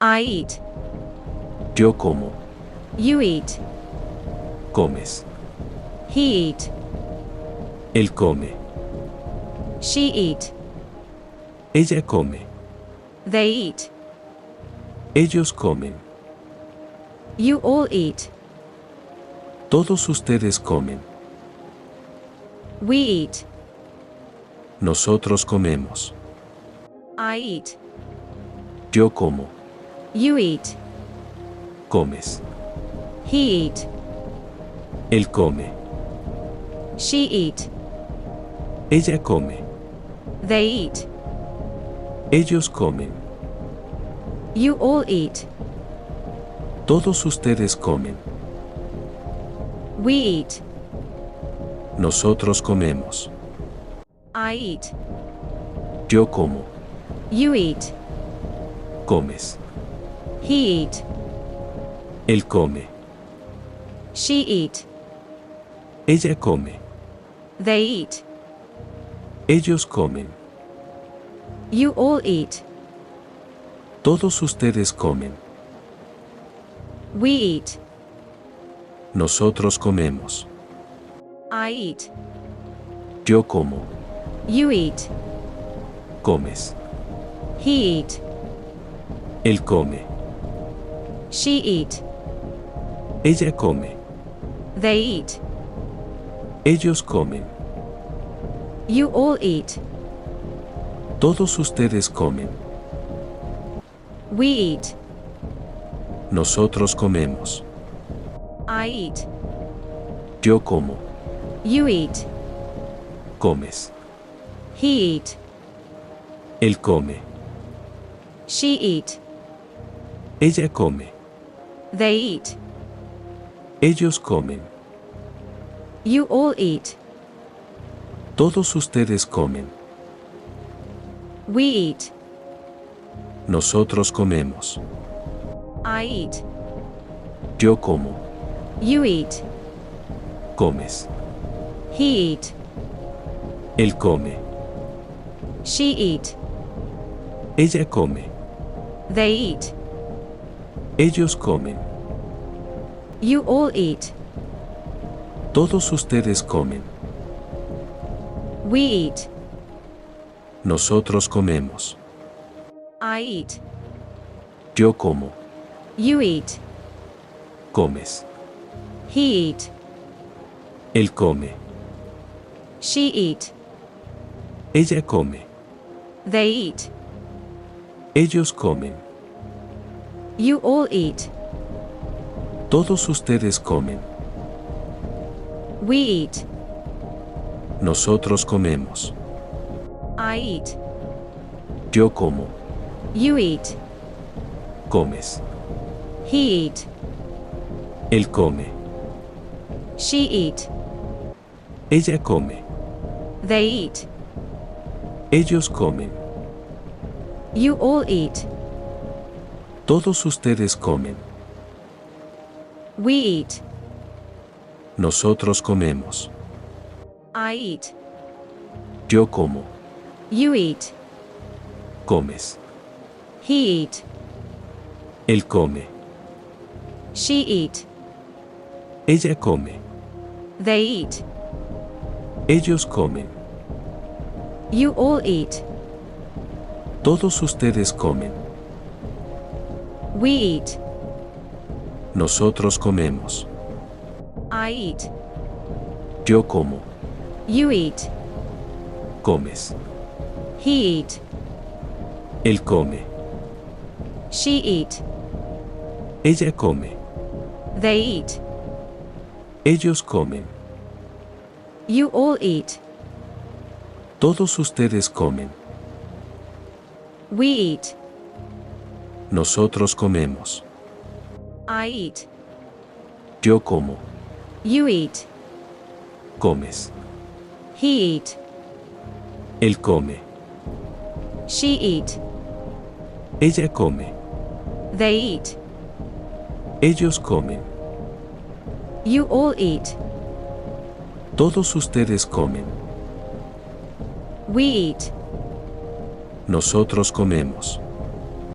I eat. Yo como. You eat. Comes. He eat. Él come. She eat. Ella come. They eat. Ellos comen. You all eat. Todos ustedes comen. We eat. Nosotros comemos. I eat. Yo como. You eat. Comes. He eat. Él come. She eat. Ella come. They eat. Ellos comen. You all eat. Todos ustedes comen. We eat. Nosotros comemos. I eat. Yo como. You eat. Comes. He eat. Él come. She eat. Ella come. They eat. Ellos comen. You all eat. Todos ustedes comen. We eat. Nosotros comemos. I eat. Yo como. You eat. Comes. He eat. Él come. She eat. Ella come. They eat. Ellos comen. You all eat. Todos ustedes comen. We eat. Nosotros comemos. I eat. Yo como. You eat. Comes. He eat. Él come. She eat. Ella come. They eat. Ellos comen. You all eat. Todos ustedes comen. We eat. Nosotros comemos. I eat. Yo como. You eat. Comes. He eat. Él come. She eat. Ella come. They eat. Ellos comen. You all eat. Todos ustedes comen. We eat. Nosotros comemos. I eat. Yo como. You eat. Comes. He eat. Él come. She eat. Ella come. They eat. Ellos comen. You all eat. Todos ustedes comen. We eat. Nosotros comemos. I eat. Yo como. You eat. Comes. He eat. Él come. She eat. Ella come. They eat. Ellos comen. You all eat. Todos ustedes comen. We eat. Nosotros comemos. I eat. Yo como. You eat. Comes. He eat. Él come. She eat. Ella come. They eat. Ellos comen. You all eat. Todos ustedes comen. We eat. Nosotros comemos. I eat. Yo como. You eat. Comes. He eat. Él come. She eat. Ella come. They eat. Ellos comen. You all eat. Todos ustedes comen. We eat. Nosotros comemos. I eat. Yo como. You eat. Comes. He eat. Él come. She eat. Ella come. They eat. Ellos comen. You all eat. Todos ustedes comen. We eat. Nosotros comemos.